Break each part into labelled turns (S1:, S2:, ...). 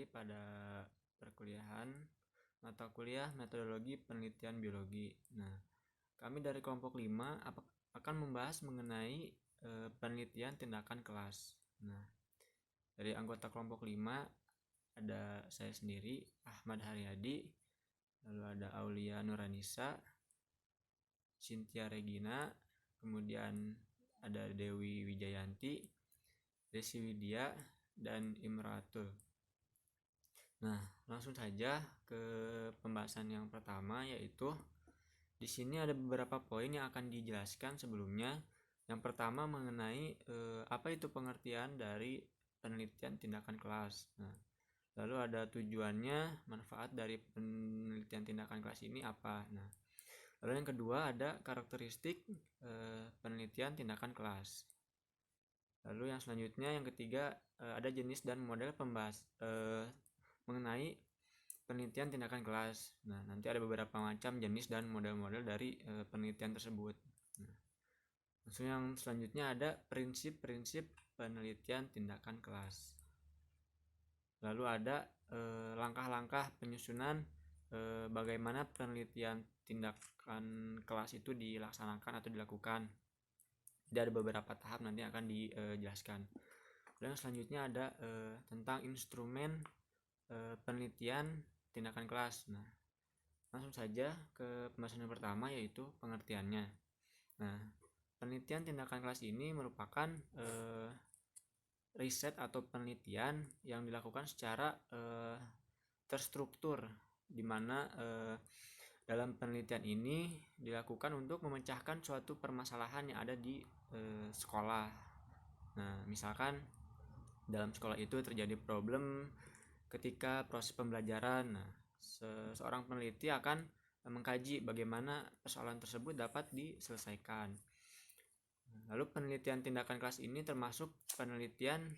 S1: pada perkuliahan mata kuliah metodologi penelitian biologi. Nah, kami dari kelompok 5 akan membahas mengenai penelitian tindakan kelas. Nah, dari anggota kelompok 5 ada saya sendiri, Ahmad Haryadi, lalu ada Aulia Nuranisa, Cynthia Regina, kemudian ada Dewi Wijayanti, Desi Widya, dan Imratul. Nah, langsung saja ke pembahasan yang pertama, yaitu di sini ada beberapa poin yang akan dijelaskan sebelumnya. Yang pertama mengenai apa itu pengertian dari penelitian tindakan kelas. Nah, lalu ada tujuannya, manfaat dari penelitian tindakan kelas ini apa. Nah, lalu yang kedua ada karakteristik penelitian tindakan kelas. Lalu yang selanjutnya, yang ketiga, ada jenis dan model mengenai penelitian tindakan kelas. Nah, nanti ada beberapa macam jenis dan model-model dari penelitian tersebut. Nah, langsung yang selanjutnya ada prinsip-prinsip penelitian tindakan kelas. Lalu ada langkah-langkah penyusunan bagaimana penelitian tindakan kelas itu dilaksanakan atau dilakukan. Jadi ada beberapa tahap nanti akan dijelaskan. Dan selanjutnya ada tentang instrumen penelitian tindakan kelas. Nah, langsung saja ke pembahasan yang pertama, yaitu pengertiannya. Nah, penelitian tindakan kelas ini merupakan riset atau penelitian yang dilakukan secara terstruktur, di mana dalam penelitian ini dilakukan untuk memecahkan suatu permasalahan yang ada di sekolah. Nah, misalkan dalam sekolah itu terjadi problem ketika proses pembelajaran. Nah, seorang peneliti akan mengkaji bagaimana persoalan tersebut dapat diselesaikan. Lalu penelitian tindakan kelas ini termasuk penelitian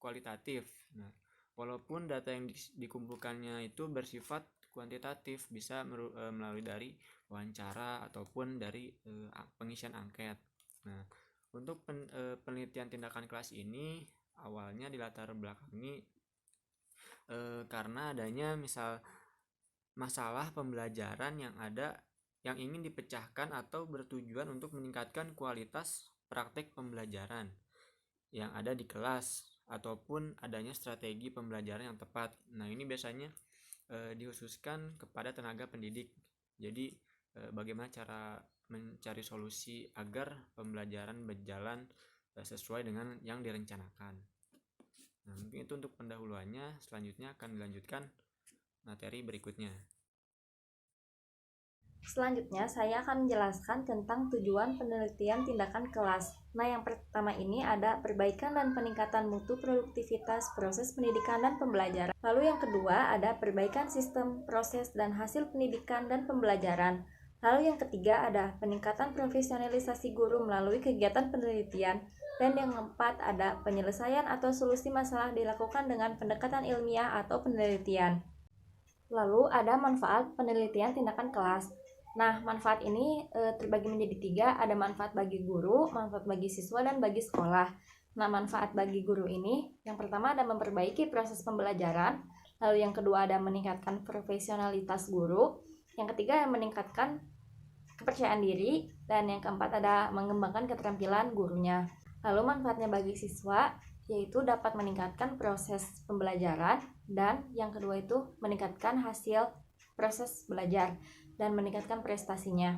S1: kualitatif. Nah, walaupun data yang dikumpulkannya itu bersifat kuantitatif, bisa melalui dari wawancara ataupun dari pengisian angket. Nah, untuk penelitian tindakan kelas ini awalnya dilatar belakangi karena adanya masalah pembelajaran yang ingin dipecahkan atau bertujuan untuk meningkatkan kualitas praktek pembelajaran yang ada di kelas ataupun adanya strategi pembelajaran yang tepat. Nah, ini biasanya dikhususkan kepada tenaga pendidik. Jadi bagaimana cara mencari solusi agar pembelajaran berjalan sesuai dengan yang direncanakan. Nah, mungkin itu untuk pendahuluannya. Selanjutnya akan dilanjutkan materi berikutnya.
S2: Selanjutnya, saya akan menjelaskan tentang tujuan penelitian tindakan kelas. Nah, yang pertama ini ada perbaikan dan peningkatan mutu produktivitas proses pendidikan dan pembelajaran. Lalu yang kedua ada perbaikan sistem, proses, dan hasil pendidikan dan pembelajaran. Lalu yang ketiga ada peningkatan profesionalisasi guru melalui kegiatan penelitian. Dan yang keempat ada penyelesaian atau solusi masalah dilakukan dengan pendekatan ilmiah atau penelitian. Lalu ada manfaat penelitian tindakan kelas. Nah, manfaat ini terbagi menjadi 3, ada manfaat bagi guru, manfaat bagi siswa, dan bagi sekolah. Nah, manfaat bagi guru ini, yang pertama ada memperbaiki proses pembelajaran, lalu yang kedua ada meningkatkan profesionalitas guru, yang ketiga meningkatkan kepercayaan diri, dan yang keempat ada mengembangkan keterampilan gurunya. Lalu manfaatnya bagi siswa, yaitu dapat meningkatkan proses pembelajaran, dan yang kedua itu meningkatkan hasil proses belajar dan meningkatkan prestasinya.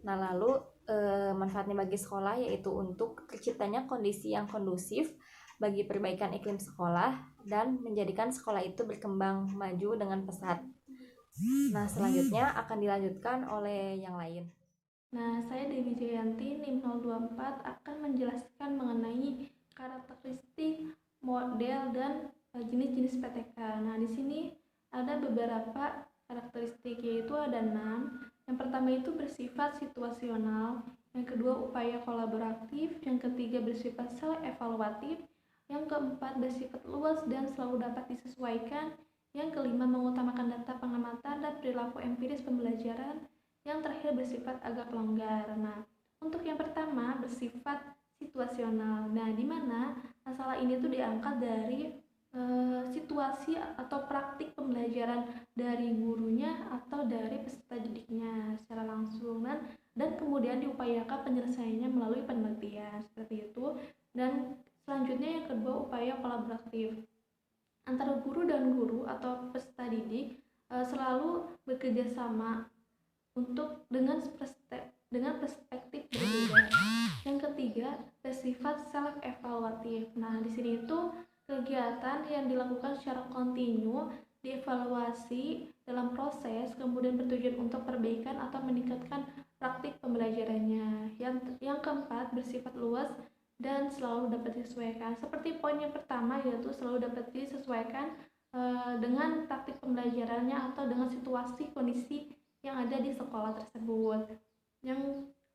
S2: Nah, lalu manfaatnya bagi sekolah yaitu untuk terciptanya kondisi yang kondusif bagi perbaikan iklim sekolah dan menjadikan sekolah itu berkembang maju dengan pesat. Nah, selanjutnya akan dilanjutkan oleh yang lain.
S3: Nah, saya Dewi Jayanti, NIM 024 akan menjelaskan mengenai karakteristik, model, dan jenis-jenis PTK. Nah, di sini ada beberapa karakteristik, yaitu ada 6. Yang pertama itu bersifat situasional, yang kedua upaya kolaboratif, yang ketiga bersifat self-evaluatif, yang keempat bersifat luas dan selalu dapat disesuaikan, yang kelima mengutamakan data pengamatan dan perilaku empiris pembelajaran, yang terakhir bersifat agak longgar. Nah, untuk yang pertama bersifat situasional. Nah, di mana masalah ini tuh diangkat dari situasi atau praktik pembelajaran dari gurunya atau dari peserta didiknya secara langsung, dan kemudian diupayakan penyelesaiannya melalui penelitian seperti itu. Dan selanjutnya yang kedua, upaya kolaboratif antara guru dan guru atau peserta didik selalu bekerja sama dengan perspektif berbeda. Yang ketiga, bersifat self evaluatif. Nah, di sini itu kegiatan yang dilakukan secara kontinu, dievaluasi dalam proses, kemudian bertujuan untuk perbaikan atau meningkatkan praktik pembelajarannya. Yang keempat, bersifat luas dan selalu dapat disesuaikan. Seperti poin yang pertama, yaitu selalu dapat disesuaikan dengan praktik pembelajarannya atau dengan situasi kondisi yang ada di sekolah tersebut.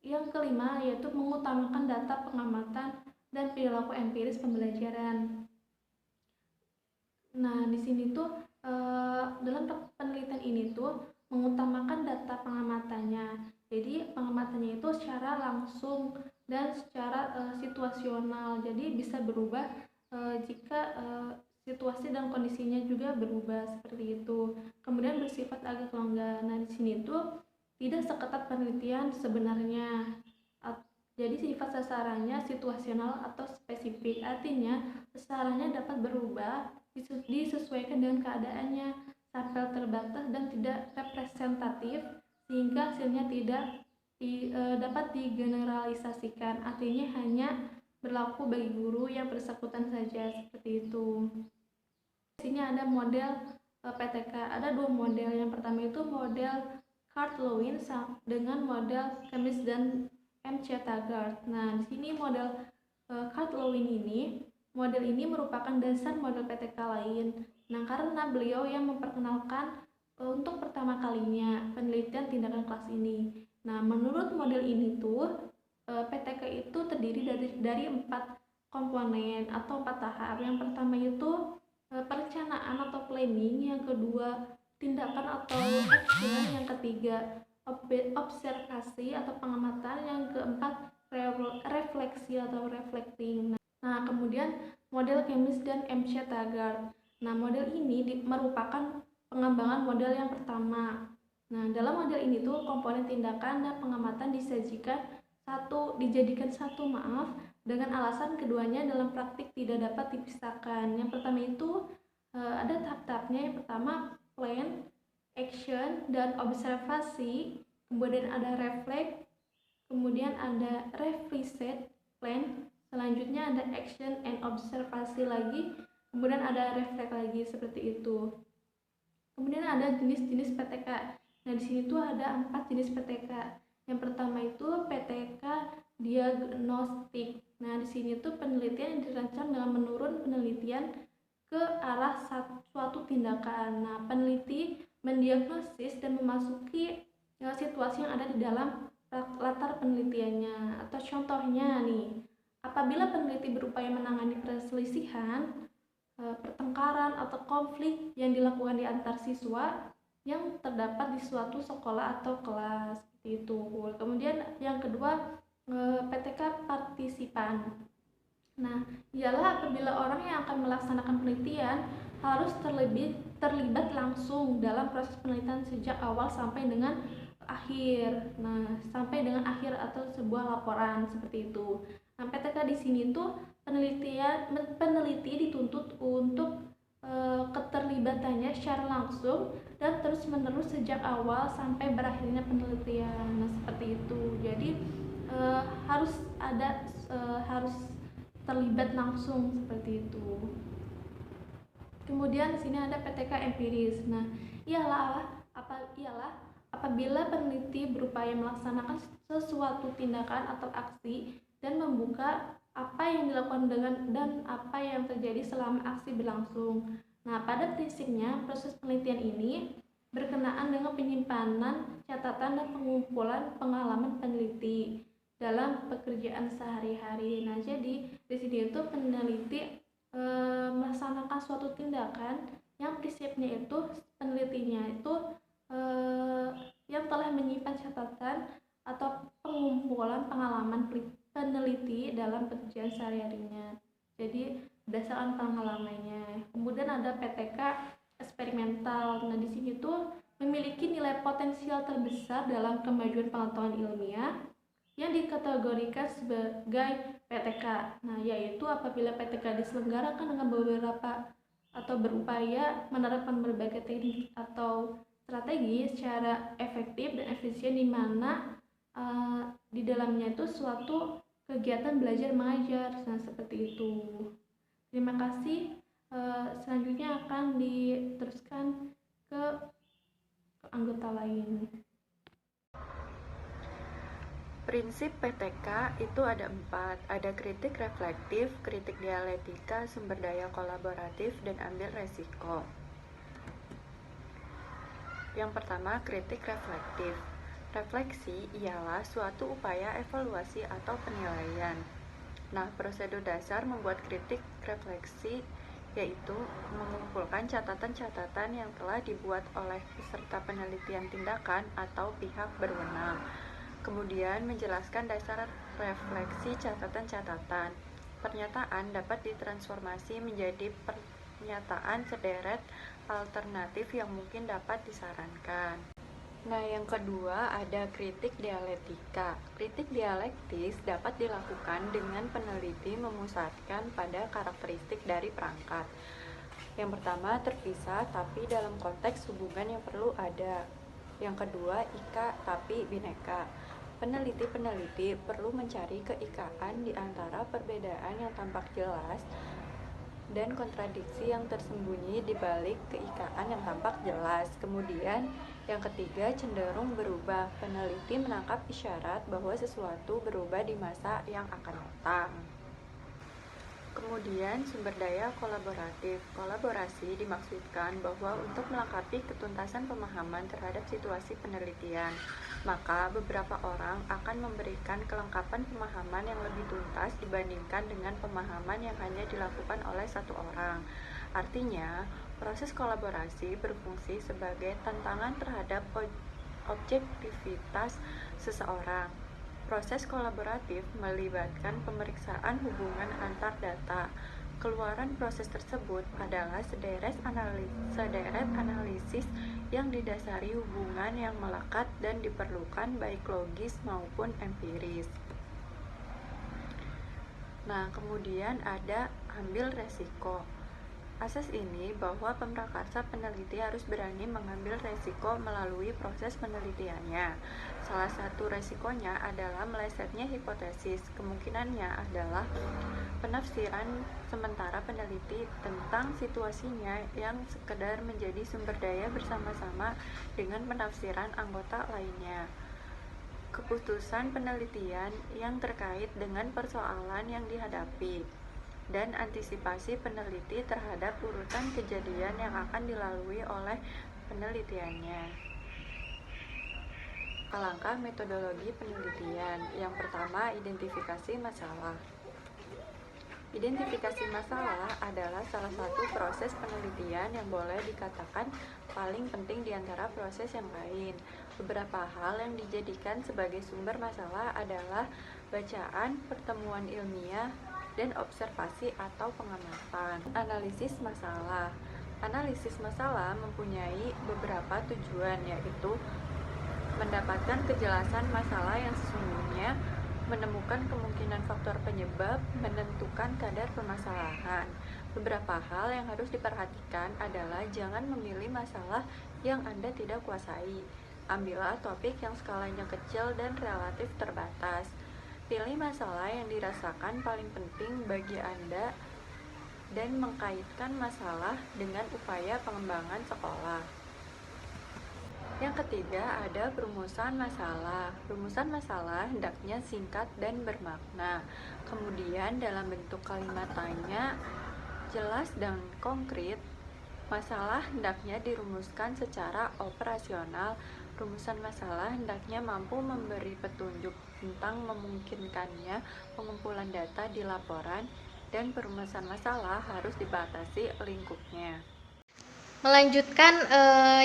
S3: Yang kelima, yaitu mengutamakan data pengamatan dan perilaku empiris pembelajaran. Nah, di sini tuh dalam penelitian ini tuh mengutamakan data pengamatannya. Jadi pengamatannya itu secara langsung dan secara situasional. Jadi bisa berubah jika situasi dan kondisinya juga berubah seperti itu. Kemudian bersifat agak longgar. Nah, di sini tuh tidak seketat penelitian sebenarnya. Jadi sifat sasarannya situasional atau spesifik. Artinya sasarannya dapat berubah disesuaikan dengan keadaannya, sampel terbatas dan tidak representatif, sehingga hasilnya tidak dapat digeneralisasikan. Artinya hanya berlaku bagi guru yang bersangkutan saja, seperti itu. Di sini ada model PTK, ada dua model. Yang pertama itu model Cartloin dengan model Kemis dan M.C.Taggart. Nah, di sini model Cartloin model ini merupakan dasar model PTK lain. Nah, karena beliau yang memperkenalkan untuk pertama kalinya penelitian tindakan kelas ini. Nah, menurut model ini tuh PTK itu terdiri dari 4 komponen atau 4 tahap. Yang pertama itu perencanaan atau planning, yang kedua tindakan atau action, yang ketiga observasi atau pengamatan, yang keempat refleksi atau reflecting. Nah, kemudian model Kemis dan M.C.Taggart. Nah, model ini merupakan pengembangan model yang pertama. Nah, dalam model ini tuh komponen tindakan dan pengamatan dijadikan satu dengan alasan keduanya dalam praktik tidak dapat dipisahkan. Yang pertama itu ada tahap-tahapnya. Yang pertama plan, action, dan observasi. Kemudian ada reflect, kemudian ada revisit, plan, selanjutnya ada action and observasi lagi, kemudian ada reflect lagi, seperti itu. Kemudian ada jenis-jenis PTK. Nah, di sini tuh ada 4 jenis PTK. Yang pertama itu PTK diagnostik. Nah, di sini tuh penelitian yang dirancang dengan menurun penelitian ke arah suatu tindakan. Nah, peneliti mendiagnosis dan memasuki situasi yang ada di dalam latar penelitiannya. Atau contohnya nih, apabila peneliti berupaya menangani perselisihan, pertengkaran atau konflik yang dilakukan di antar siswa yang terdapat di suatu sekolah atau kelas, seperti itu. Kemudian yang kedua, PTK partisipan. Nah, ialah apabila orang yang akan melaksanakan penelitian harus terlibat langsung dalam proses penelitian sejak awal sampai dengan akhir. Nah, sampai dengan akhir atau sebuah laporan, seperti itu. Nah, PTK di sini tuh peneliti dituntut untuk keterlibatannya secara langsung dan terus-menerus sejak awal sampai berakhirnya penelitian. Nah, seperti itu. Jadi harus terlibat langsung, seperti itu. Kemudian di sini ada PTK empiris. Nah, ialah apabila peneliti berupaya melaksanakan sesuatu tindakan atau aksi dan membuka apa yang dilakukan dan apa yang terjadi selama aksi berlangsung. Nah, pada prinsipnya proses penelitian ini berkenaan dengan penyimpanan, catatan, dan pengumpulan pengalaman peneliti dalam pekerjaan sehari-hari. Nah, jadi di sini itu peneliti melaksanakan suatu tindakan yang prinsipnya itu penelitinya itu yang telah menyimpan catatan atau pengumpulan pengalaman peneliti dalam pekerjaan sehari-harinya. Jadi berdasarkan pengalamannya. Kemudian ada PTK eksperimental. Nah, di sini tuh memiliki nilai potensial terbesar dalam kemajuan pengetahuan ilmiah yang dikategorikan sebagai PTK. Nah, yaitu apabila PTK diselenggarakan dengan beberapa atau berupaya menerapkan berbagai teknik atau strategi secara efektif dan efisien, di mana di dalamnya itu suatu kegiatan belajar mengajar. Nah, seperti itu. Terima kasih. Selanjutnya akan diteruskan ke anggota lain.
S4: Prinsip PTK itu ada 4, ada kritik reflektif, kritik dialektika, sumber daya kolaboratif, dan ambil resiko. Yang pertama, kritik reflektif. Refleksi ialah suatu upaya evaluasi atau penilaian. Nah, prosedur dasar membuat kritik refleksi yaitu mengumpulkan catatan-catatan yang telah dibuat oleh peserta penelitian tindakan atau pihak berwenang. Kemudian menjelaskan dasar refleksi catatan-catatan. Pernyataan dapat ditransformasi menjadi pernyataan sederet alternatif yang mungkin dapat disarankan. Nah, yang kedua ada kritik dialektika. Kritik dialektis dapat dilakukan dengan peneliti memusatkan pada karakteristik dari perangkat. Yang pertama, terpisah tapi dalam konteks hubungan yang perlu ada. Yang kedua, ika tapi bineka. Peneliti-peneliti perlu mencari keikaan di antara perbedaan yang tampak jelas dan kontradiksi yang tersembunyi di balik keikaan yang tampak jelas. Kemudian, yang ketiga, cenderung berubah. Peneliti menangkap isyarat bahwa sesuatu berubah di masa yang akan datang. Kemudian, sumber daya kolaboratif. Kolaborasi dimaksudkan bahwa untuk melengkapi ketuntasan pemahaman terhadap situasi penelitian, maka beberapa orang akan memberikan kelengkapan pemahaman yang lebih tuntas dibandingkan dengan pemahaman yang hanya dilakukan oleh satu orang. Artinya, proses kolaborasi berfungsi sebagai tantangan terhadap objektivitas seseorang. Proses kolaboratif melibatkan pemeriksaan hubungan antar data. Keluaran proses tersebut adalah sederet analisis yang didasari hubungan yang melekat dan diperlukan baik logis maupun empiris. Nah, kemudian ada ambil resiko. Asas ini bahwa pemrakarsa peneliti harus berani mengambil resiko melalui proses penelitiannya. Salah satu resikonya adalah melesetnya hipotesis. Kemungkinannya adalah penafsiran sementara peneliti tentang situasinya yang sekedar menjadi sumber daya bersama-sama dengan penafsiran anggota lainnya. Keputusan penelitian yang terkait dengan persoalan yang dihadapi, dan antisipasi peneliti terhadap urutan kejadian yang akan dilalui oleh penelitiannya. Langkah metodologi penelitian. Yang pertama, identifikasi masalah. Identifikasi masalah adalah salah satu proses penelitian yang boleh dikatakan paling penting di antara proses yang lain. Beberapa hal yang dijadikan sebagai sumber masalah adalah bacaan, pertemuan ilmiah, dan observasi atau pengamatan. Analisis masalah. Analisis masalah mempunyai beberapa tujuan, yaitu mendapatkan kejelasan masalah yang sesungguhnya, menemukan kemungkinan faktor penyebab, menentukan kadar permasalahan. Beberapa hal yang harus diperhatikan adalah jangan memilih masalah yang Anda tidak kuasai. Ambillah topik yang skalanya kecil dan relatif terbatas. Pilih masalah yang dirasakan paling penting bagi Anda dan mengkaitkan masalah dengan upaya pengembangan sekolah. Yang ketiga ada perumusan masalah. Perumusan masalah hendaknya singkat dan bermakna. Kemudian dalam bentuk kalimat tanya, jelas dan konkret. Masalah hendaknya dirumuskan secara operasional. Rumusan masalah hendaknya mampu memberi petunjuk tentang memungkinkannya pengumpulan data di laporan, dan perumusan masalah harus dibatasi lingkupnya.
S5: Melanjutkan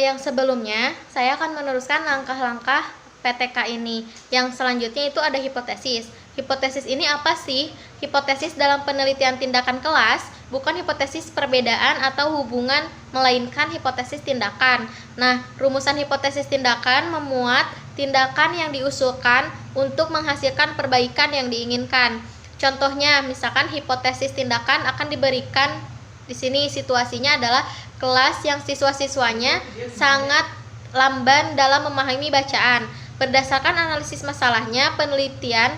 S5: yang sebelumnya, saya akan meneruskan langkah-langkah PTK ini. Yang selanjutnya itu ada hipotesis. hipotesis ini apa sih? Hipotesis dalam penelitian tindakan kelas bukan hipotesis perbedaan atau hubungan, melainkan hipotesis tindakan. Nah, rumusan hipotesis tindakan memuat tindakan yang diusulkan untuk menghasilkan perbaikan yang diinginkan. Contohnya, misalkan hipotesis tindakan akan diberikan di sini situasinya adalah kelas yang siswa-siswanya sangat lamban dalam memahami bacaan. Berdasarkan analisis masalahnya, penelitian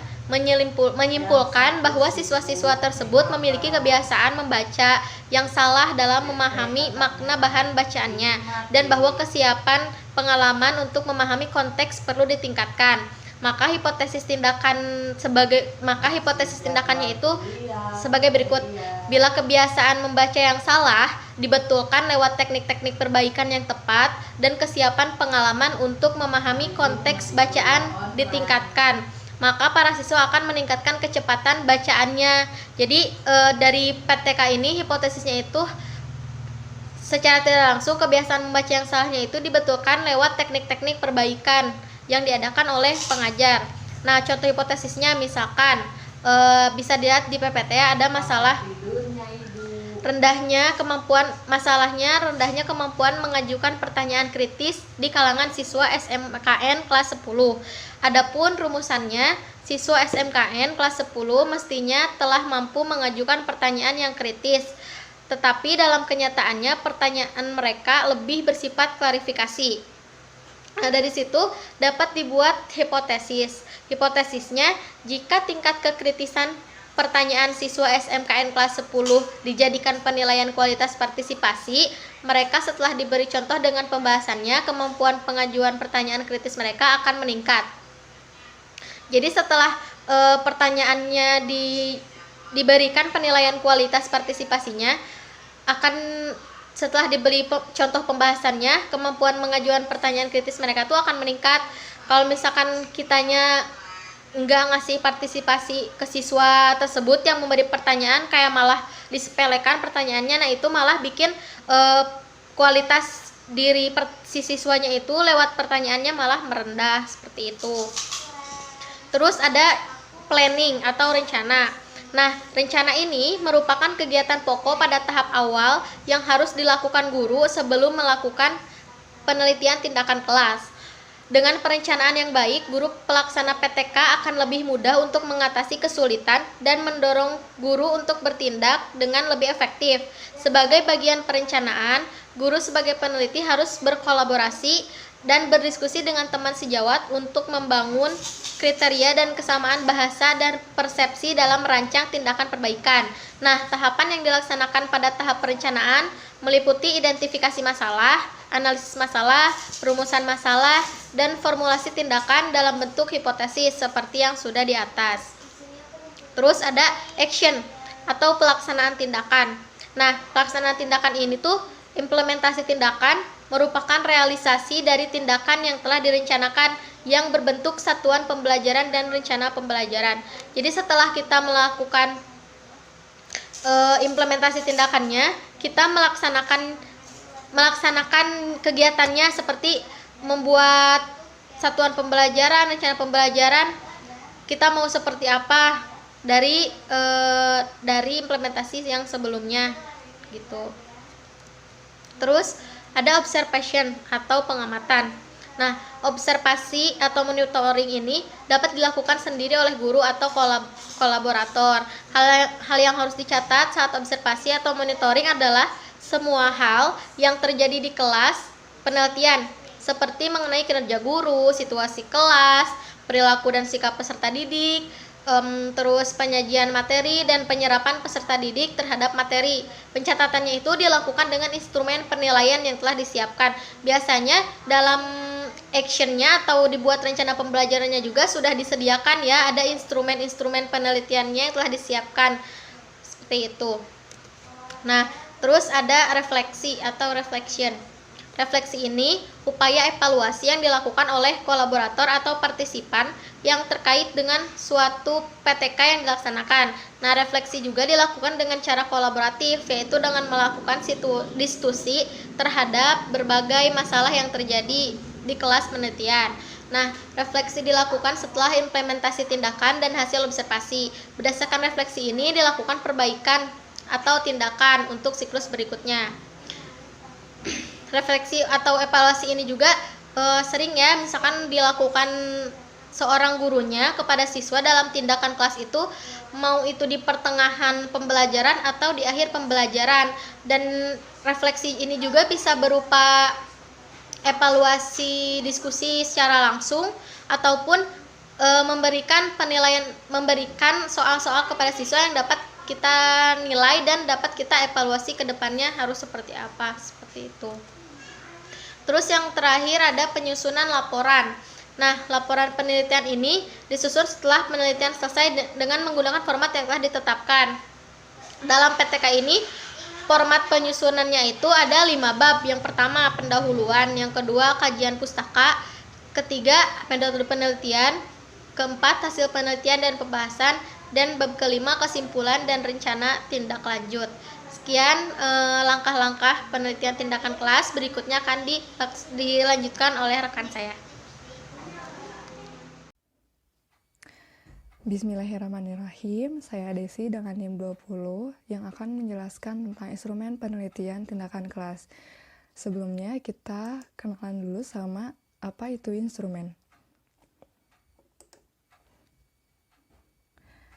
S5: menyimpulkan bahwa siswa-siswa tersebut memiliki kebiasaan membaca yang salah dalam memahami makna bahan bacaannya, dan bahwa kesiapan pengalaman untuk memahami konteks perlu ditingkatkan. Maka hipotesis tindakannya itu sebagai berikut. Bila kebiasaan membaca yang salah dibetulkan lewat teknik-teknik perbaikan yang tepat dan kesiapan pengalaman untuk memahami konteks bacaan ditingkatkan, maka para siswa akan meningkatkan kecepatan bacaannya. Jadi dari PTK ini hipotesisnya itu secara tidak langsung kebiasaan membaca yang salahnya itu dibetulkan lewat teknik-teknik perbaikan yang diadakan oleh pengajar. Nah, contoh hipotesisnya misalkan bisa dilihat di PPT ada masalah rendahnya kemampuan mengajukan pertanyaan kritis di kalangan siswa SMKN kelas 10. Adapun rumusannya, siswa SMKN kelas 10 mestinya telah mampu mengajukan pertanyaan yang kritis. Tetapi dalam kenyataannya pertanyaan mereka lebih bersifat klarifikasi. Nah, dari situ dapat dibuat hipotesis. Hipotesisnya, jika tingkat kekritisan pertanyaan siswa SMKN kelas 10 dijadikan penilaian kualitas partisipasi, mereka setelah diberi contoh dengan pembahasannya, kemampuan pengajuan pertanyaan kritis mereka akan meningkat. Jadi setelah pertanyaannya diberikan penilaian kualitas partisipasinya, setelah diberi contoh pembahasannya, kemampuan mengajukan pertanyaan kritis mereka tuh akan meningkat. Kalau misalkan kitanya enggak ngasih partisipasi ke siswa tersebut yang memberi pertanyaan, kayak malah disepelekan pertanyaannya, nah itu malah bikin kualitas diri si siswanya itu lewat pertanyaannya malah merendah, seperti itu. Terus ada planning atau rencana. Nah, rencana ini merupakan kegiatan pokok pada tahap awal yang harus dilakukan guru sebelum melakukan penelitian tindakan kelas. Dengan perencanaan yang baik, guru pelaksana PTK akan lebih mudah untuk mengatasi kesulitan dan mendorong guru untuk bertindak dengan lebih efektif. Sebagai bagian perencanaan, guru sebagai peneliti harus berkolaborasi dan berdiskusi dengan teman sejawat untuk membangun kriteria dan kesamaan bahasa dan persepsi dalam merancang tindakan perbaikan. Nah, tahapan yang dilaksanakan pada tahap perencanaan meliputi identifikasi masalah, analisis masalah, perumusan masalah, dan formulasi tindakan dalam bentuk hipotesis seperti yang sudah di atas. Terus ada action atau pelaksanaan tindakan. Nah, pelaksanaan tindakan ini tuh implementasi tindakan merupakan realisasi dari tindakan yang telah direncanakan yang berbentuk satuan pembelajaran dan rencana pembelajaran. Jadi setelah kita melakukan implementasi tindakannya, kita melaksanakan kegiatannya seperti membuat satuan pembelajaran, rencana pembelajaran. Kita mau seperti apa dari implementasi yang sebelumnya gitu. Terus ada observation atau pengamatan. Nah, observasi atau monitoring ini dapat dilakukan sendiri oleh guru atau kolaborator. Hal yang harus dicatat saat observasi atau monitoring adalah semua hal yang terjadi di kelas penelitian, seperti mengenai kinerja guru, situasi kelas, perilaku dan sikap peserta didik, terus penyajian materi dan penyerapan peserta didik terhadap materi. Pencatatannya itu dilakukan dengan instrumen penilaian yang telah disiapkan. Biasanya dalam actionnya atau dibuat rencana pembelajarannya juga sudah disediakan ya, ada instrumen-instrumen penelitiannya yang telah disiapkan seperti itu. Nah, terus ada refleksi atau reflection. Refleksi ini upaya evaluasi yang dilakukan oleh kolaborator atau partisipan yang terkait dengan suatu PTK yang dilaksanakan. Nah, refleksi juga dilakukan dengan cara kolaboratif, yaitu dengan melakukan diskusi terhadap berbagai masalah yang terjadi di kelas penelitian. Nah, refleksi dilakukan setelah implementasi tindakan dan hasil observasi. Berdasarkan refleksi ini dilakukan perbaikan atau tindakan untuk siklus berikutnya. Refleksi atau evaluasi ini juga sering ya, misalkan dilakukan seorang gurunya kepada siswa dalam tindakan kelas itu, mau itu di pertengahan pembelajaran atau di akhir pembelajaran. Dan refleksi ini juga bisa berupa evaluasi diskusi secara langsung ataupun memberikan soal-soal kepada siswa yang dapat kita nilai dan dapat kita evaluasi ke depannya harus seperti apa, seperti itu. Terus yang terakhir ada penyusunan laporan. Nah, laporan penelitian ini disusun setelah penelitian selesai dengan menggunakan format yang telah ditetapkan. Dalam PTK ini, format penyusunannya itu ada 5 bab. Yang pertama, pendahuluan. Yang kedua, kajian pustaka. Ketiga, metode penelitian. Keempat, hasil penelitian dan pembahasan. Dan bab kelima, kesimpulan dan rencana tindak lanjut. Sekian langkah-langkah penelitian tindakan kelas. Berikutnya akan dilanjutkan oleh rekan saya.
S6: Bismillahirrahmanirrahim, saya Desi dengan NIM 20 yang akan menjelaskan tentang instrumen penelitian tindakan kelas. Sebelumnya kita kenalan dulu sama apa itu instrumen.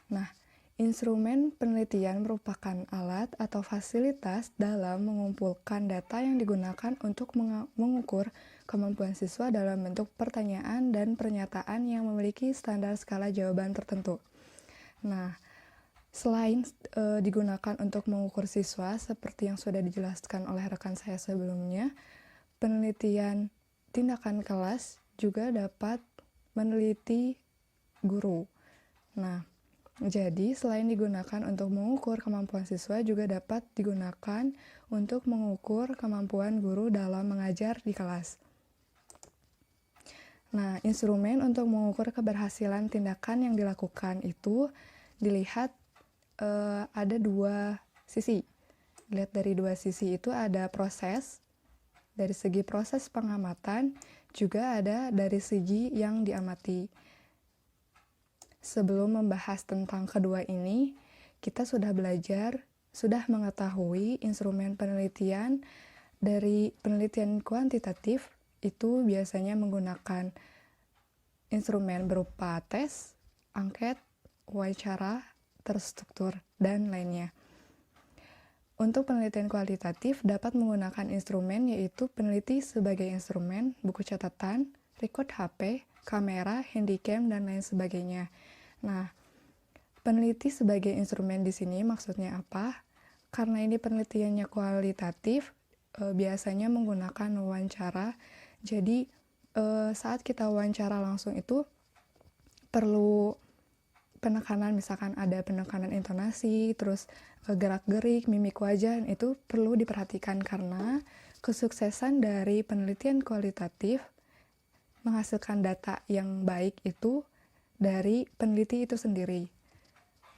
S6: Nah, instrumen penelitian merupakan alat atau fasilitas dalam mengumpulkan data yang digunakan untuk mengukur kemampuan siswa dalam bentuk pertanyaan dan pernyataan yang memiliki standar skala jawaban tertentu. Nah, selain digunakan untuk mengukur siswa seperti yang sudah dijelaskan oleh rekan saya sebelumnya, penelitian tindakan kelas juga dapat meneliti guru. Nah, jadi selain digunakan untuk mengukur kemampuan siswa juga dapat digunakan untuk mengukur kemampuan guru dalam mengajar di kelas. Nah, instrumen untuk mengukur keberhasilan tindakan yang dilakukan itu dilihat ada 2 sisi. Dilihat dari 2 sisi itu ada proses, dari segi proses pengamatan, juga ada dari segi yang diamati. Sebelum membahas tentang kedua ini, kita sudah mengetahui instrumen penelitian. Dari penelitian kuantitatif itu biasanya menggunakan instrumen berupa tes, angket, wawancara, terstruktur, dan lainnya. Untuk penelitian kualitatif dapat menggunakan instrumen yaitu peneliti sebagai instrumen, buku catatan, record HP, kamera, handycam, dan lain sebagainya. Nah, peneliti sebagai instrumen di sini maksudnya apa? Karena ini penelitiannya kualitatif, biasanya menggunakan wawancara. Jadi, saat kita wawancara langsung itu perlu penekanan, misalkan ada penekanan intonasi, terus gerak-gerik, mimik wajah, itu perlu diperhatikan karena kesuksesan dari penelitian kualitatif menghasilkan data yang baik itu dari peneliti itu sendiri.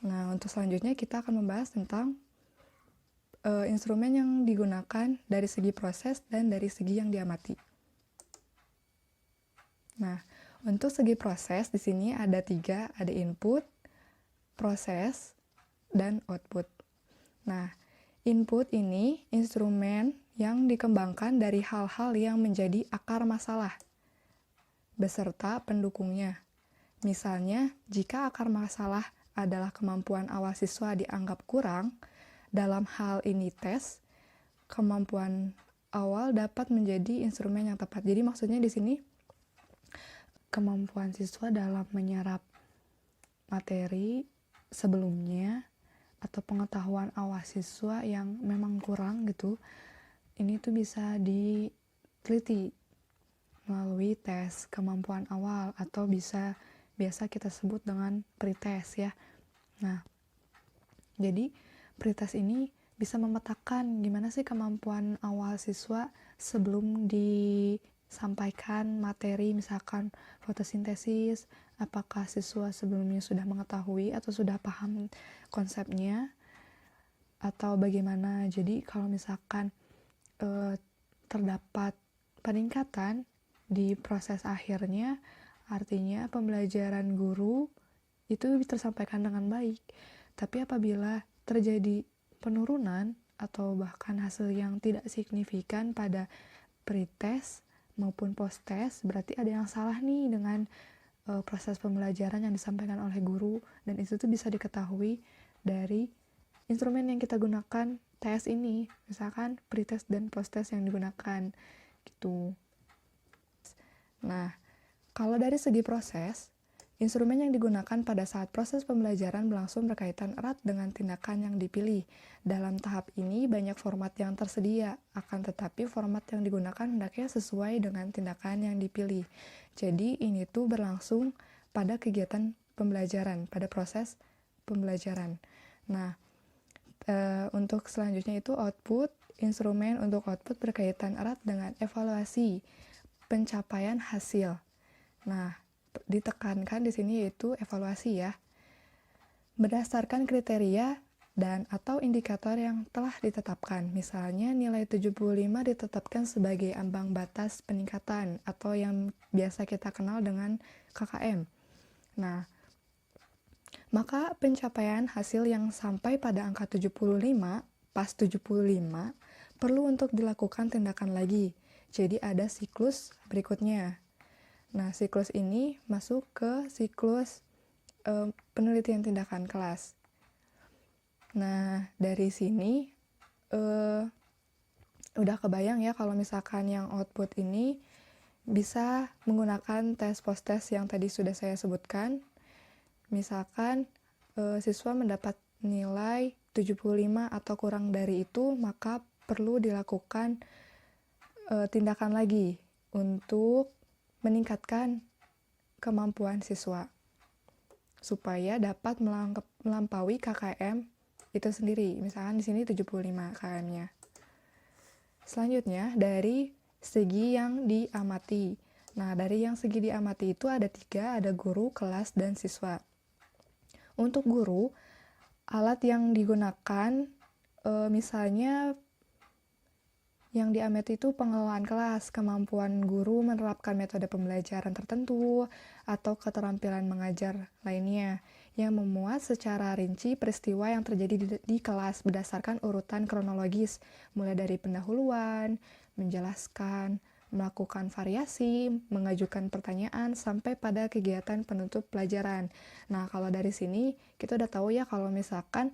S6: Nah, untuk selanjutnya kita akan membahas tentang instrumen yang digunakan dari segi proses dan dari segi yang diamati. Nah, untuk segi proses di sini ada 3, ada input, proses, dan output. Nah, input ini instrumen yang dikembangkan dari hal-hal yang menjadi akar masalah beserta pendukungnya. Misalnya, jika akar masalah adalah kemampuan awal siswa dianggap kurang, dalam hal ini tes, kemampuan awal dapat menjadi instrumen yang tepat. Jadi maksudnya di sini kemampuan siswa dalam menyerap materi sebelumnya atau pengetahuan awal siswa yang memang kurang gitu, ini tuh bisa diteliti melalui tes kemampuan awal atau biasa kita sebut dengan pretest ya. Nah, jadi pretest ini bisa memetakan gimana sih kemampuan awal siswa sebelum disampaikan materi, misalkan fotosintesis, apakah siswa sebelumnya sudah mengetahui atau sudah paham konsepnya atau bagaimana. Jadi kalau misalkan terdapat peningkatan di proses akhirnya Artinya pembelajaran guru itu tersampaikan dengan baik. Tapi apabila terjadi penurunan atau bahkan hasil yang tidak signifikan pada pretest maupun post-test, berarti ada yang salah nih dengan proses pembelajaran yang disampaikan oleh guru, dan itu tuh bisa diketahui dari instrumen yang kita gunakan tes ini, misalkan pretest dan post-test yang digunakan gitu. Nah, kalau dari segi proses, instrumen yang digunakan pada saat proses pembelajaran berlangsung berkaitan erat dengan tindakan yang dipilih. Dalam tahap ini banyak format yang tersedia, akan tetapi format yang digunakan hendaknya sesuai dengan tindakan yang dipilih. Jadi ini tuh berlangsung pada kegiatan pembelajaran, pada proses pembelajaran. Nah, untuk selanjutnya itu output. Instrumen untuk output berkaitan erat dengan evaluasi pencapaian hasil. Nah, ditekankan di sini yaitu evaluasi ya. Berdasarkan kriteria dan atau indikator yang telah ditetapkan. Misalnya nilai 75 ditetapkan sebagai ambang batas peningkatan atau yang biasa kita kenal dengan KKM. Nah, maka pencapaian hasil yang sampai pada angka 75, pas 75, perlu untuk dilakukan tindakan lagi. Jadi ada siklus berikutnya. Nah, siklus ini masuk ke siklus penelitian tindakan kelas. Nah, dari sini udah kebayang ya kalau misalkan yang output ini bisa menggunakan tes post-test yang tadi sudah saya sebutkan. Misalkan siswa mendapat nilai 75 atau kurang dari itu, maka perlu dilakukan tindakan lagi untuk meningkatkan kemampuan siswa supaya dapat melampaui KKM itu sendiri. Misalkan di sini 75 KKM-nya. Selanjutnya dari segi yang diamati. Nah, dari yang segi diamati itu ada 3, ada guru, kelas, dan siswa. Untuk guru, alat yang digunakan misalnya yang diamati itu pengelolaan kelas, kemampuan guru menerapkan metode pembelajaran tertentu, atau keterampilan mengajar lainnya, yang memuat secara rinci peristiwa yang terjadi di kelas berdasarkan urutan kronologis, mulai dari pendahuluan, menjelaskan, melakukan variasi, mengajukan pertanyaan, sampai pada kegiatan penutup pelajaran. Nah, kalau dari sini kita udah tahu ya kalau misalkan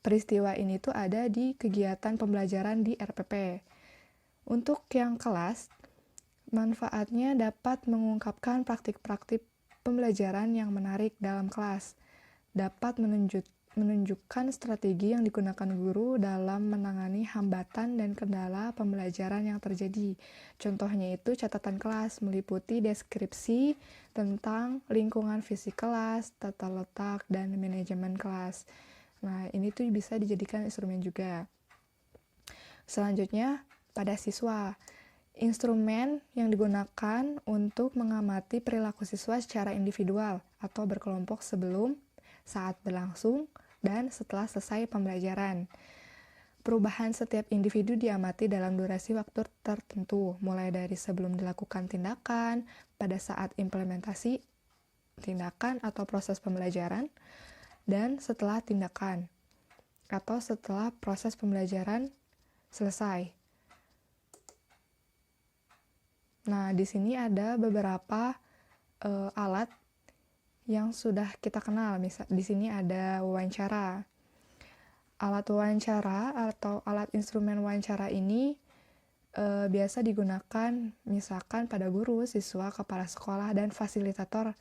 S6: peristiwa ini tuh ada di kegiatan pembelajaran di RPP. Untuk yang kelas, manfaatnya dapat mengungkapkan praktik-praktik pembelajaran yang menarik dalam kelas, dapat menunjukkan strategi yang digunakan guru dalam menangani hambatan dan kendala pembelajaran yang terjadi. Contohnya itu catatan kelas meliputi deskripsi tentang lingkungan fisik kelas, tata letak, dan manajemen kelas. Nah, ini tuh bisa dijadikan instrumen juga. Selanjutnya, pada siswa. Instrumen yang digunakan untuk mengamati perilaku siswa secara individual atau berkelompok sebelum, saat berlangsung, dan setelah selesai pembelajaran. Perubahan setiap individu diamati dalam durasi waktu tertentu, mulai dari sebelum dilakukan tindakan, pada saat implementasi tindakan atau proses pembelajaran, dan setelah tindakan, atau setelah proses pembelajaran selesai. Nah, di sini ada beberapa alat yang sudah kita kenal. Misal, di sini ada wawancara. Alat wawancara atau alat instrumen wawancara ini biasa digunakan misalkan pada guru, siswa, kepala sekolah, dan fasilitator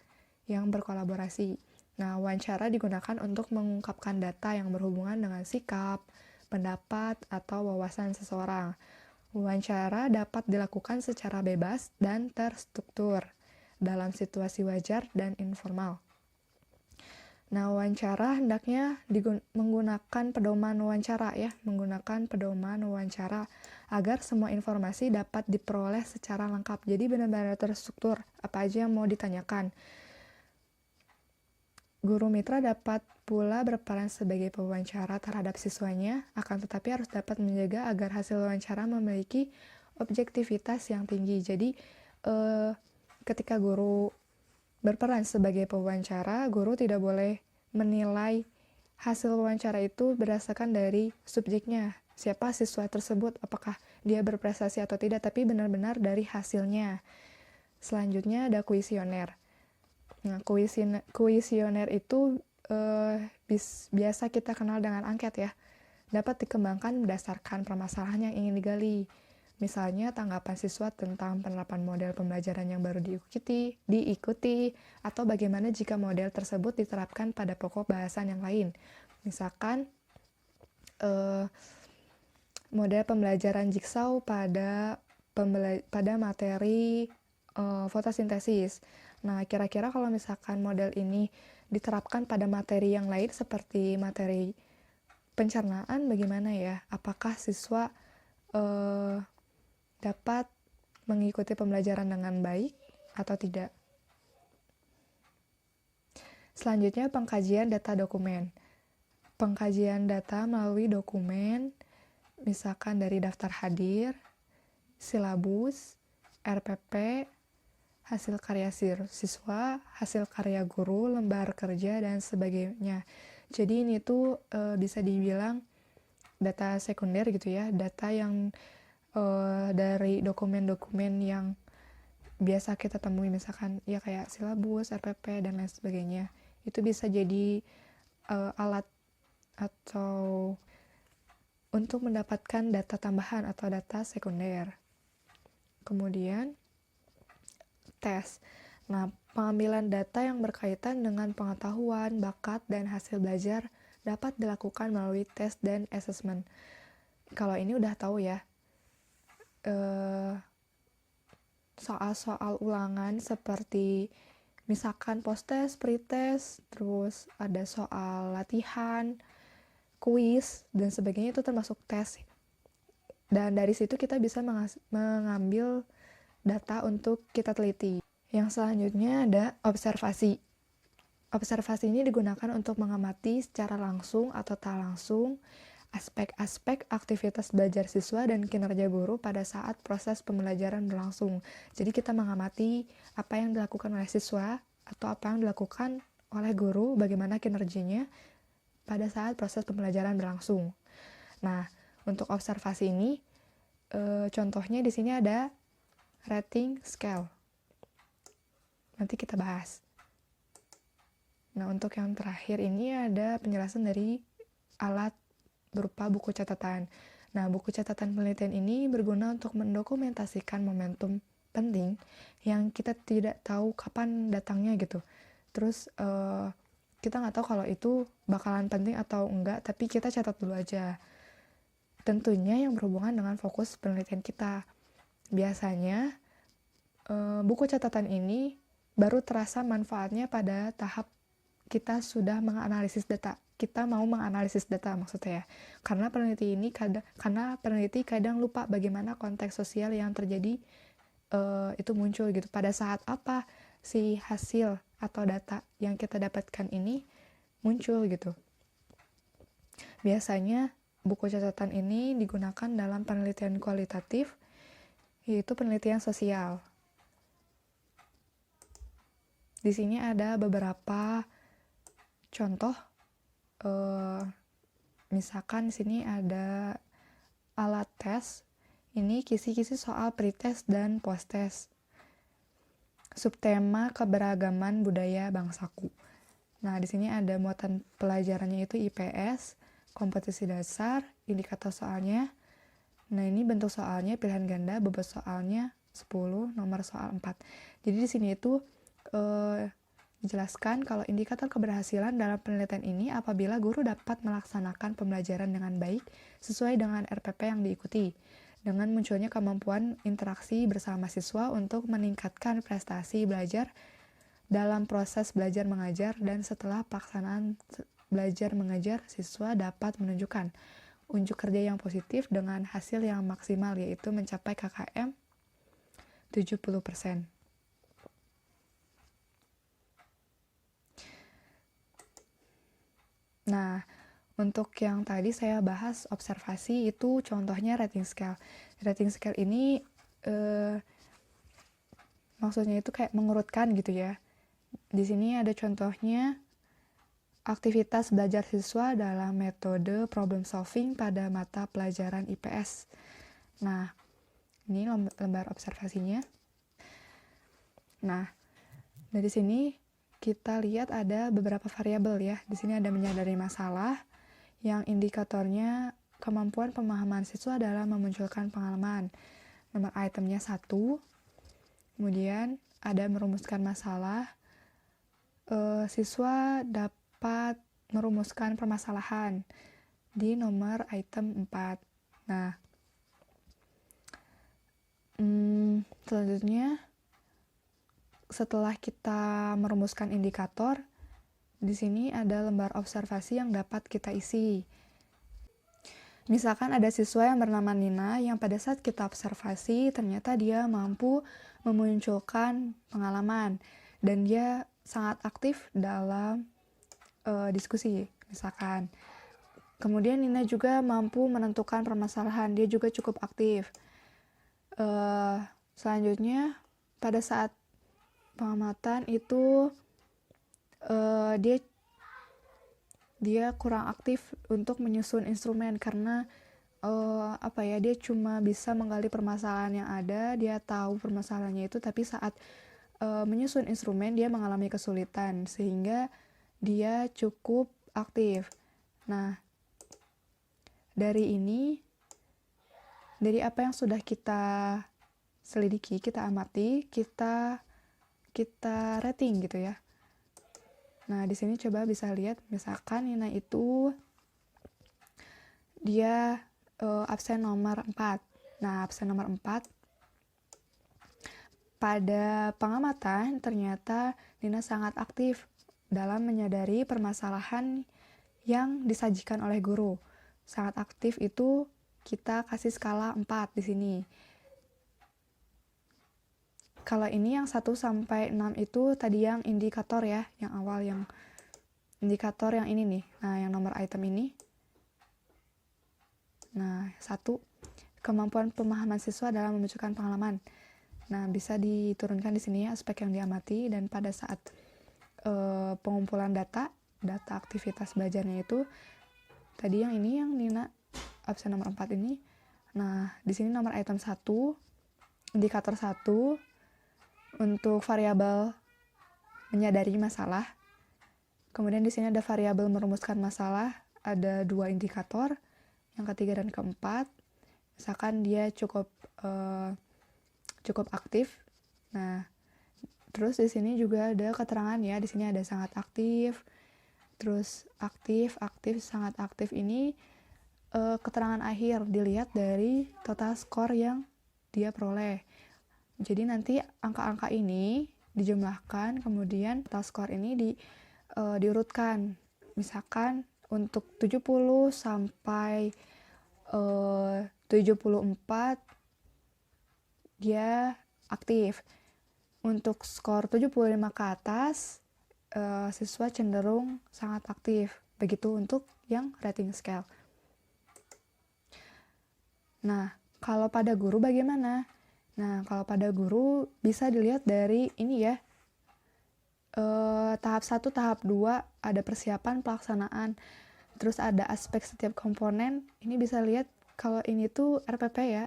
S6: yang berkolaborasi. Nah, wawancara digunakan untuk mengungkapkan data yang berhubungan dengan sikap, pendapat, atau wawasan seseorang. Wawancara dapat dilakukan secara bebas dan terstruktur dalam situasi wajar dan informal. Nah, wawancara hendaknya menggunakan pedoman wawancara ya, menggunakan pedoman wawancara agar semua informasi dapat diperoleh secara lengkap. Jadi benar-benar terstruktur apa aja yang mau ditanyakan. Guru mitra dapat pula berperan sebagai pewawancara terhadap siswanya, akan tetapi harus dapat menjaga agar hasil wawancara memiliki objektivitas yang tinggi. Jadi, ketika guru berperan sebagai pewawancara, guru tidak boleh menilai hasil wawancara itu berdasarkan dari subjeknya, siapa siswa tersebut, apakah dia berprestasi atau tidak, tapi benar-benar dari hasilnya. Selanjutnya ada kuesioner. Nah, kuesioner itu biasa kita kenal dengan angket ya, dapat dikembangkan berdasarkan permasalahan yang ingin digali. Misalnya tanggapan siswa tentang penerapan model pembelajaran yang baru diikuti, atau bagaimana jika model tersebut diterapkan pada pokok bahasan yang lain. Misalkan model pembelajaran jigsaw pada materi fotosintesis. Nah, kira-kira kalau misalkan model ini diterapkan pada materi yang lain seperti materi pencernaan, bagaimana ya? Apakah siswa dapat mengikuti pembelajaran dengan baik atau tidak? Selanjutnya, pengkajian data dokumen. Pengkajian data melalui dokumen, misalkan dari daftar hadir, silabus, RPP, hasil karya siswa, hasil karya guru, lembar kerja, dan sebagainya. Jadi ini tuh bisa dibilang data sekunder gitu ya, data yang dari dokumen-dokumen yang biasa kita temui, misalkan ya kayak silabus, RPP, dan lain sebagainya. Itu bisa jadi alat atau untuk mendapatkan data tambahan atau data sekunder. Kemudian tes. Nah, pengambilan data yang berkaitan dengan pengetahuan, bakat, dan hasil belajar dapat dilakukan melalui tes dan asesmen. Kalau ini udah tahu ya, soal-soal ulangan seperti misalkan post-test, pre-test, terus ada soal latihan, kuis, dan sebagainya, itu termasuk tes. Dan dari situ kita bisa mengambil data untuk kita teliti. Yang selanjutnya ada observasi. Observasi ini digunakan untuk mengamati secara langsung atau tak langsung aspek-aspek aktivitas belajar siswa dan kinerja guru pada saat proses pembelajaran berlangsung. Jadi kita mengamati apa yang dilakukan oleh siswa atau apa yang dilakukan oleh guru, bagaimana kinerjanya pada saat proses pembelajaran berlangsung. Nah, untuk observasi ini, contohnya di sini ada rating scale. Nanti kita bahas. Nah, untuk yang terakhir ini ada penjelasan dari alat berupa buku catatan. Nah, buku catatan penelitian ini berguna untuk mendokumentasikan momentum penting yang kita tidak tahu kapan datangnya gitu. Terus kita nggak tahu kalau itu bakalan penting atau enggak, tapi kita catat dulu aja. Tentunya yang berhubungan dengan fokus penelitian kita. Biasanya buku catatan ini baru terasa manfaatnya pada tahap kita sudah menganalisis data. Kita mau menganalisis data maksudnya ya. Karena peneliti kadang lupa bagaimana konteks sosial yang terjadi itu muncul gitu. Pada saat apa si hasil atau data yang kita dapatkan ini muncul gitu. Biasanya buku catatan ini digunakan dalam penelitian kualitatif, yaitu penelitian sosial. Di sini ada beberapa contoh. Misalkan di sini ada alat tes. Ini kisi-kisi soal pretest dan posttest. Subtema keberagaman budaya bangsaku. Nah, di sini ada muatan pelajarannya itu IPS, kompetisi dasar, indikator soalnya. Nah, ini bentuk soalnya pilihan ganda, bobot soalnya 10, nomor soal 4. Jadi di sini itu dijelaskan kalau indikator keberhasilan dalam penelitian ini apabila guru dapat melaksanakan pembelajaran dengan baik sesuai dengan RPP yang diikuti, dengan munculnya kemampuan interaksi bersama siswa untuk meningkatkan prestasi belajar dalam proses belajar mengajar, dan setelah pelaksanaan belajar mengajar, siswa dapat menunjukkan unjuk kerja yang positif dengan hasil yang maksimal, yaitu mencapai KKM 70%. Nah, untuk yang tadi saya bahas observasi, itu contohnya rating scale. Rating scale ini Maksudnya itu kayak mengurutkan gitu ya. Di sini ada contohnya aktivitas belajar siswa dalam metode problem solving pada mata pelajaran IPS. Nah, ini lembar observasinya. Nah, dari sini kita lihat ada beberapa variabel ya. Di sini ada menyadari masalah yang indikatornya kemampuan pemahaman siswa dalam memunculkan pengalaman. Nomor itemnya 1. Kemudian ada merumuskan masalah. Siswa dapat merumuskan permasalahan di nomor item 4. Nah, selanjutnya setelah kita merumuskan indikator, di sini ada lembar observasi yang dapat kita isi. Misalkan ada siswa yang bernama Nina yang pada saat kita observasi ternyata dia mampu memunculkan pengalaman dan dia sangat aktif dalam diskusi misalkan. Kemudian Nina juga mampu menentukan permasalahan, dia juga cukup aktif. Selanjutnya pada saat pengamatan itu dia kurang aktif untuk menyusun instrumen karena dia cuma bisa menggali permasalahan yang ada, dia tahu permasalahannya itu, tapi saat menyusun instrumen dia mengalami kesulitan sehingga dia cukup aktif. Nah, dari apa yang sudah kita selidiki, kita amati, kita rating gitu ya. Nah, di sini coba bisa lihat, misalkan Nina itu dia absen nomor 4. Nah, absen nomor 4 pada pengamatan ternyata Nina sangat aktif dalam menyadari permasalahan yang disajikan oleh guru. Sangat aktif itu kita kasih skala 4 di sini. Kalau ini yang 1 sampai 6 itu tadi yang indikator ya, yang awal, yang indikator yang ini nih. Nah, yang nomor item ini. Nah, 1, kemampuan pemahaman siswa dalam memunculkan pengalaman. Nah, bisa diturunkan di sini ya aspek yang diamati, dan pada saat pengumpulan data aktivitas belajarnya itu tadi yang ini, yang Nina absen nomor 4 ini. Nah, di sini nomor item 1, indikator 1 untuk variabel menyadari masalah. Kemudian di sini ada variabel merumuskan masalah, ada 2 indikator, yang ketiga dan keempat. Misalkan dia cukup aktif. Nah, terus di sini juga ada keterangan ya, di sini ada sangat aktif, terus aktif, sangat aktif. Ini keterangan akhir dilihat dari total skor yang dia peroleh. Jadi nanti angka-angka ini dijumlahkan, kemudian total skor ini diurutkan. Misalkan untuk 70 sampai 74 dia aktif. Untuk skor 75 ke atas siswa cenderung sangat aktif. Begitu untuk yang rating scale. Nah, kalau pada guru bagaimana? Nah, kalau pada guru bisa dilihat dari ini ya. Tahap 1, tahap 2 ada persiapan pelaksanaan. Terus ada aspek setiap komponen. Ini bisa lihat kalau ini tuh RPP ya.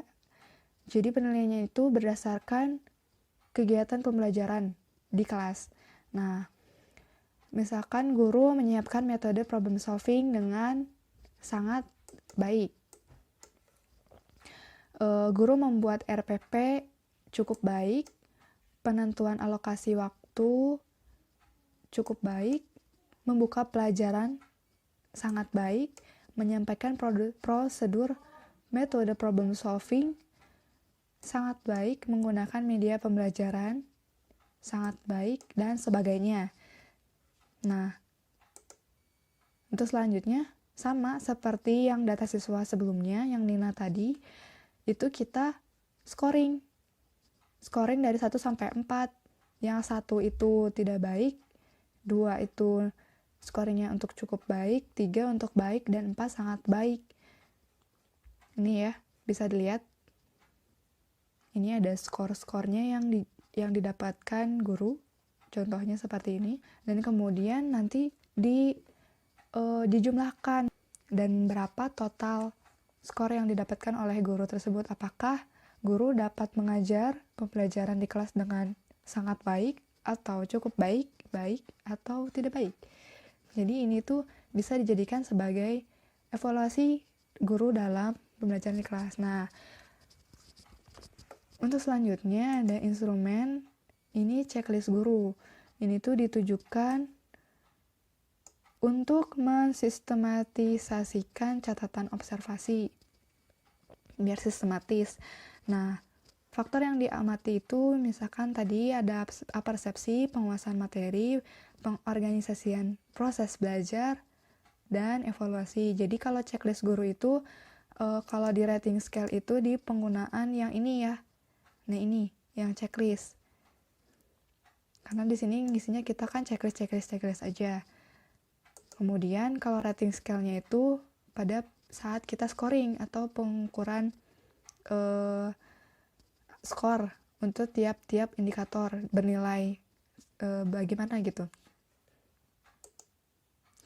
S6: Jadi penilaiannya itu berdasarkan kegiatan pembelajaran di kelas. Nah, misalkan guru menyiapkan metode problem solving dengan sangat baik. Guru membuat RPP cukup baik, penentuan alokasi waktu cukup baik, membuka pelajaran sangat baik, menyampaikan prosedur metode problem solving sangat baik, menggunakan media pembelajaran sangat baik, dan sebagainya. Nah, untuk selanjutnya sama seperti yang data siswa sebelumnya, yang Nina tadi, itu kita scoring dari 1 sampai 4. Yang 1 itu tidak baik, 2 itu scoringnya untuk cukup baik, 3 untuk baik, dan 4 sangat baik. Ini ya, bisa dilihat. Ini ada skor-skornya yang yang didapatkan guru, contohnya seperti ini, dan kemudian nanti dijumlahkan dan berapa total skor yang didapatkan oleh guru tersebut. Apakah guru dapat mengajar pembelajaran di kelas dengan sangat baik atau cukup baik, atau tidak baik. Jadi ini tuh bisa dijadikan sebagai evaluasi guru dalam pembelajaran di kelas. Nah, untuk selanjutnya ada instrumen, ini checklist guru. Ini tuh ditujukan untuk mensistematisasikan catatan observasi biar sistematis. Nah, faktor yang diamati itu misalkan tadi ada persepsi, penguasaan materi, pengorganisasian proses belajar, dan evaluasi. Jadi kalau checklist guru itu kalau di rating scale itu di penggunaan yang ini ya. Nah, ini yang checklist. Karena di sini ngisinya kita kan checklist aja. Kemudian kalau rating scale-nya itu pada saat kita scoring atau pengukuran skor untuk tiap-tiap indikator bernilai bagaimana gitu.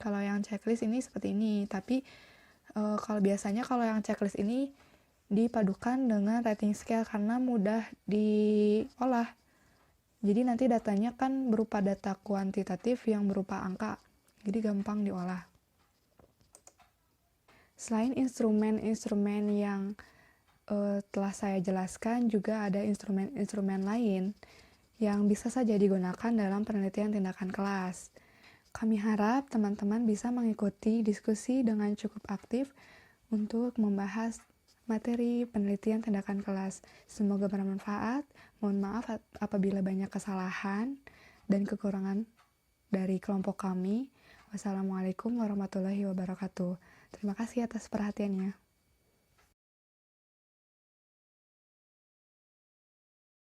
S6: Kalau yang checklist ini seperti ini, tapi kalau biasanya kalau yang checklist ini dipadukan dengan rating scale karena mudah diolah. Jadi nanti datanya kan berupa data kuantitatif yang berupa angka, jadi gampang diolah. Selain instrumen-instrumen yang telah saya jelaskan, juga ada instrumen-instrumen lain yang bisa saja digunakan dalam penelitian tindakan kelas. Kami harap teman-teman bisa mengikuti diskusi dengan cukup aktif untuk membahas materi penelitian tindakan kelas. Semoga bermanfaat. Mohon maaf apabila banyak kesalahan dan kekurangan dari kelompok kami. Wassalamualaikum warahmatullahi wabarakatuh. Terima kasih atas perhatiannya.